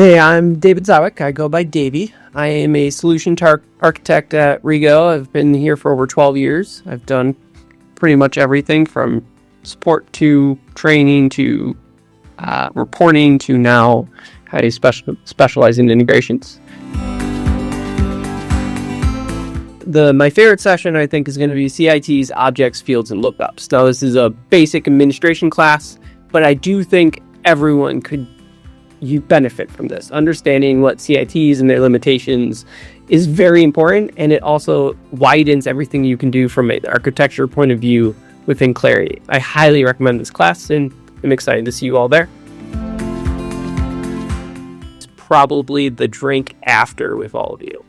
Hey, I'm David Zywiec. I go by Davey. I am a solution architect at Rego. I've been here for over 12 years. I've done pretty much everything from support to training to reporting to now I specialize in integrations. My favorite session, I think, is going to be CIT's objects, fields, and lookups. Now, this is a basic administration class, but I do think everyone could benefit from this. Understanding what CITs and their limitations is very important, and it also widens everything you can do from an architecture point of view within Clarity. I highly recommend this class, and I'm excited to see you all there. It's probably the drink after with all of you.